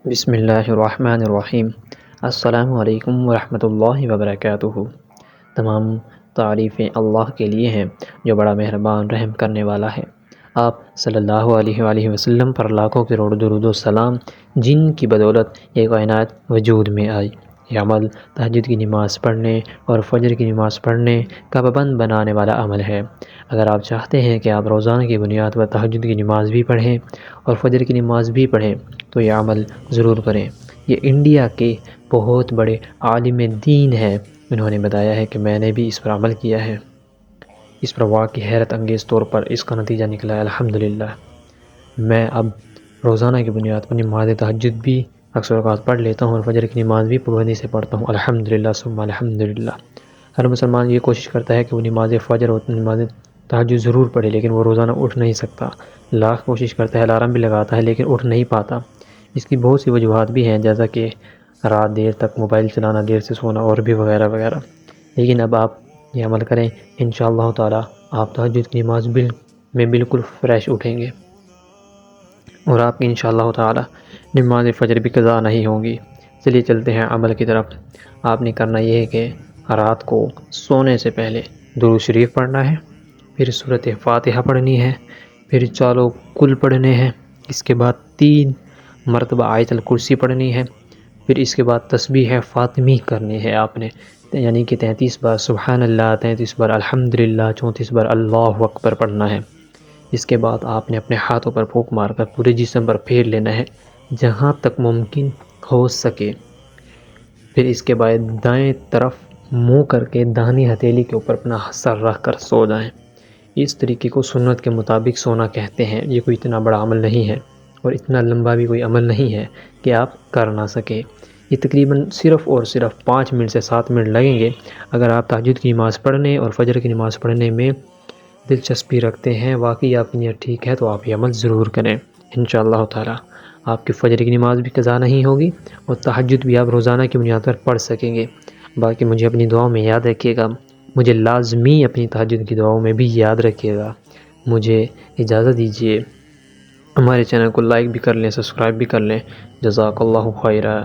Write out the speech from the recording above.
بسم اللہ الرحمن الرحیم۔ السلام علیکم ورحمۃ اللہ وبرکاتہ۔ تمام تعریفیں اللہ کے لیے ہیں جو بڑا مہربان رحم کرنے والا ہے۔ آپ صلی اللہ علیہ وآلہ وسلم پر لاکھوں کروڑ درود و سلام، جن کی بدولت یہ کائنات وجود میں آئی۔ یہ عمل تہجد کی نماز پڑھنے اور فجر کی نماز پڑھنے کا پابند بنانے والا عمل ہے۔ اگر آپ چاہتے ہیں کہ آپ روزانہ کی بنیاد پر تہجد کی نماز بھی پڑھیں اور فجر کی نماز بھی پڑھیں تو یہ عمل ضرور کریں۔ یہ انڈیا کے بہت بڑے عالم دین ہیں، انہوں نے بتایا ہے کہ میں نے بھی اس پر عمل کیا ہے۔ اس پر واقعی حیرت انگیز طور پر اس کا نتیجہ نکلا ہے الحمدللہ۔ میں اب روزانہ کی بنیاد پر نماز تہجد بھی اکثر اوقات پڑھ لیتا ہوں اور فجر کی نماز بھی پابندی سے پڑھتا ہوں الحمدللہ ثم الحمدللہ۔ ہر مسلمان یہ کوشش کرتا ہے کہ وہ نماز فجر اور نماز تہجد ضرور پڑھے، لیکن وہ روزانہ اٹھ نہیں سکتا۔ لاکھ کوشش کرتا ہے، الارم بھی لگاتا ہے، لیکن اٹھ نہیں پاتا۔ اس کی بہت سی وجوہات بھی ہیں، جیسا کہ رات دیر تک موبائل چلانا، دیر سے سونا اور بھی وغیرہ وغیرہ۔ لیکن اب آپ یہ عمل کریں، انشاءاللہ تعالی آپ تہجد کی نماز میں بالکل فریش اٹھیں گے اور آپ کی انشاءاللہ تعالی نماز فجر بھی قضا نہیں ہوگی۔ چلیے چلتے ہیں عمل کی طرف۔ آپ نے کرنا یہ ہے کہ رات کو سونے سے پہلے درود شریف پڑھنا ہے، پھر سورۃ فاتحہ پڑھنی ہے، پھر چالو کل پڑھنے ہیں، اس کے بعد 3 مرتبہ آیت الکرسی پڑھنی ہے، پھر اس کے بعد تسبیح فاطمی کرنی ہے آپ نے، یعنی کہ 33 بار سبحان اللہ، 33 بار الحمدللہ، 34 بار اللہ اکبر پڑھنا ہے۔ اس کے بعد آپ نے اپنے ہاتھوں پر پھونک مار کر پورے جسم پر پھیر لینا ہے جہاں تک ممکن ہو سکے۔ پھر اس کے بعد دائیں طرف منہ کر کے داہنی ہتھیلی کے اوپر اپنا سر رکھ کر سو جائیں۔ اس طریقے کو سنت کے مطابق سونا کہتے ہیں۔ یہ کوئی اتنا بڑا عمل نہیں ہے اور اتنا لمبا بھی کوئی عمل نہیں ہے کہ آپ کر نہ سکیں۔ یہ تقریباً صرف اور صرف 5 منٹ سے 7 منٹ لگیں گے۔ اگر آپ تہجد کی نماز پڑھنے اور فجر کی نماز پڑھنے میں دلچسپی رکھتے ہیں، واقعی آپ کی نیت ٹھیک ہے، تو آپ یہ عمل ضرور کریں انشاءاللہ تعالی۔ آپ کی فجر کی نماز بھی قضا نہیں ہوگی اور تہجد بھی آپ روزانہ کی بنیاد پر پڑھ سکیں گے۔ باقی مجھے اپنی دعاؤں میں یاد رکھیے گا، مجھے لازمی اپنی تہجد کی دعاؤں میں بھی یاد رکھیے گا۔ مجھے اجازت دیجیے، ہمارے چینل کو لائک بھی کر لیں، سبسکرائب بھی کر لیں۔ جزاک اللہ خیرہ۔